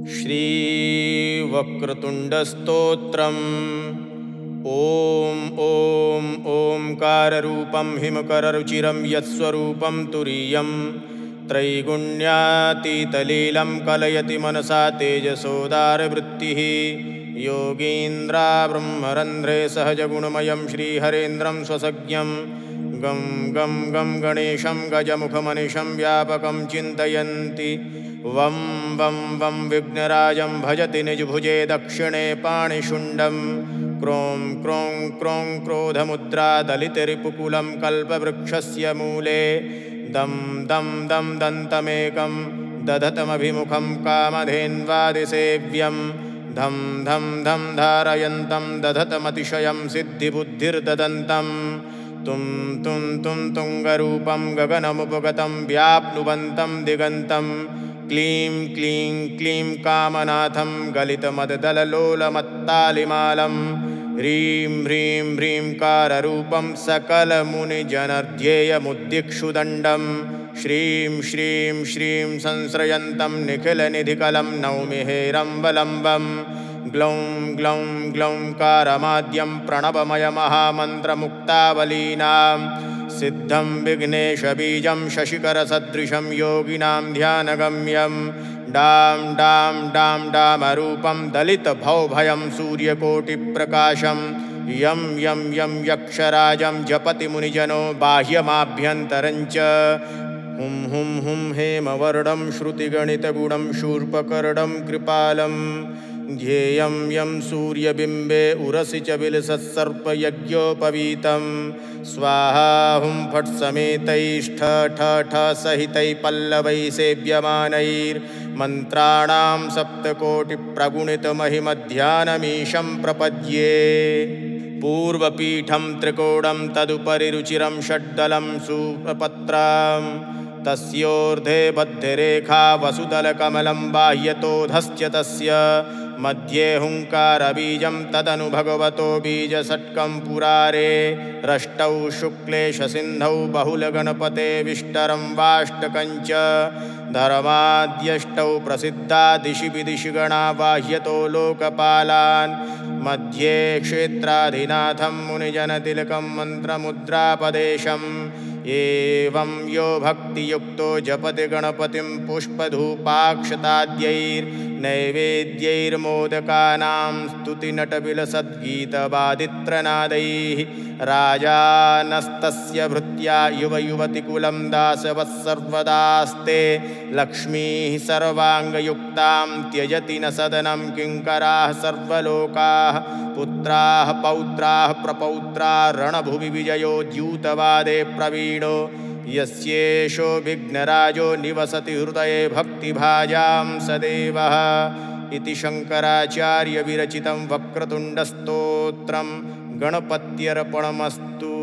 श्रीवक्रतुण्डस्तोत्रम्। ॐ ॐ ओंकाररूपं हिमकररुचिरं यत्स्वरूपं तुरीयं त्रैगुण्यातीतलीलं कलयति मनसा तेजसोदारवृत्तिः। योगीन्द्राब्रह्मरन्ध्रे सहजगुणमयं श्रीहरेन्द्रं स्वसज्ञं गं गं गं गणेशं गजमुखमनिशं व्यापकं चिन्तयन्ति। वं वं वं विघ्नराजं भजति निजभुजे दक्षिणे पाणिशुण्डं। क्रों क्रों क्रों क्रोधमुद्रा दलितरिपुकुलं कल्पवृक्षस्य मूले। दं दं दं दन्तमेकं दधतमभिमुखं कामधेन्वादिसेव्यं। धं धं धं धारयन्तं दधतमतिशयं सिद्धिबुद्धिर्ददन्तं। तुं तुं तुं तुङ्गरूपं गगनमुपगतं व्याप्नुवन्तं दिगन्तं। क्लीं क्लीं क्लीं कामनाथं गलितमददललोलमत्तालिमालं। ह्रीं ह्रीं ह्रीं काररूपं सकलमुनिजनध्येयमुद्दिक्षुदण्डं। श्रीं श्रीं श्रीं संश्रयन्तं निखिलनिधिकलं नौमि हेरम्बलम्बं। ग्लौं ग्लौं ग्लौं कारमाद्यं प्रणवमयमहामन्त्रमुक्तावलीनां। सिद्धं विघ्नेशबीजं शशिकरसदृशं योगिनां ध्यानगम्यं। डां डां डां डामरूपं दलितभवभयं सूर्यकोटिप्रकाशं। यं यं यं यक्षराजं जपति मुनिजनो बाह्यमाभ्यन्तरञ्च। हुं हुं हुं हेमवर्णं श्रुतिगणितगुणं शूर्पकर्णं कृपालं। ध्येयं यं सूर्यबिम्बे उरसि च विलसत्सर्पयज्ञोपवीतं। स्वाहा हुं फट् समेतैष्ठ ठ ठ सहितैः पल्लवैः सेव्यमानैर्मन्त्राणां सप्तकोटिप्रगुणितमहिमध्यानमीशं प्रपद्ये। पूर्वपीठं त्रिकोणं तदुपरि रुचिरं षड्दलं सूपपत्रं। तस्योर्ध्वे बद्धरेखा वसुदलकमलं बाह्यतोऽधश्च तस्य। मध्ये हुङ्कारबीजं तदनु भगवतो बीजषट्कं पुरारे। रष्टौ शुक्ले शसिन्धौ बहुलगणपते विष्टरं वाष्टकञ्च। धर्माद्यष्टौ प्रसिद्धा दिशि विदिशि गणा बाह्यतो लोकपालान्। मध्ये क्षेत्राधिनाथं मुनिजनतिलकं मन्त्रमुद्रापदेशम्। एवं यो भक्तियुक्तो जपति गणपतिं पुष्पधूपाक्षताद्यैर्नैवेद्यैर्मोदकानां स्तुतिनटविलसद्गीतवादित्रनादैः। राजानस्तस्य भृत्या युवयुवतिकुलं दासवत्सर्वदास्ते। लक्ष्मीः सर्वाङ्गयुक्तां त्यजति न सदनं किङ्कराः सर्वलोकाः। पुत्राः पौत्राः प्रपौत्रा रणभुवि विजयो द्यूतवादे प्रवीणो। यस्येषो विघ्नराजो निवसति हृदये भक्तिभाजां सदेवः। इति शङ्कराचार्यविरचितं वक्रतुण्डस्तोत्रं। गणपत्यर्पणमस्तु।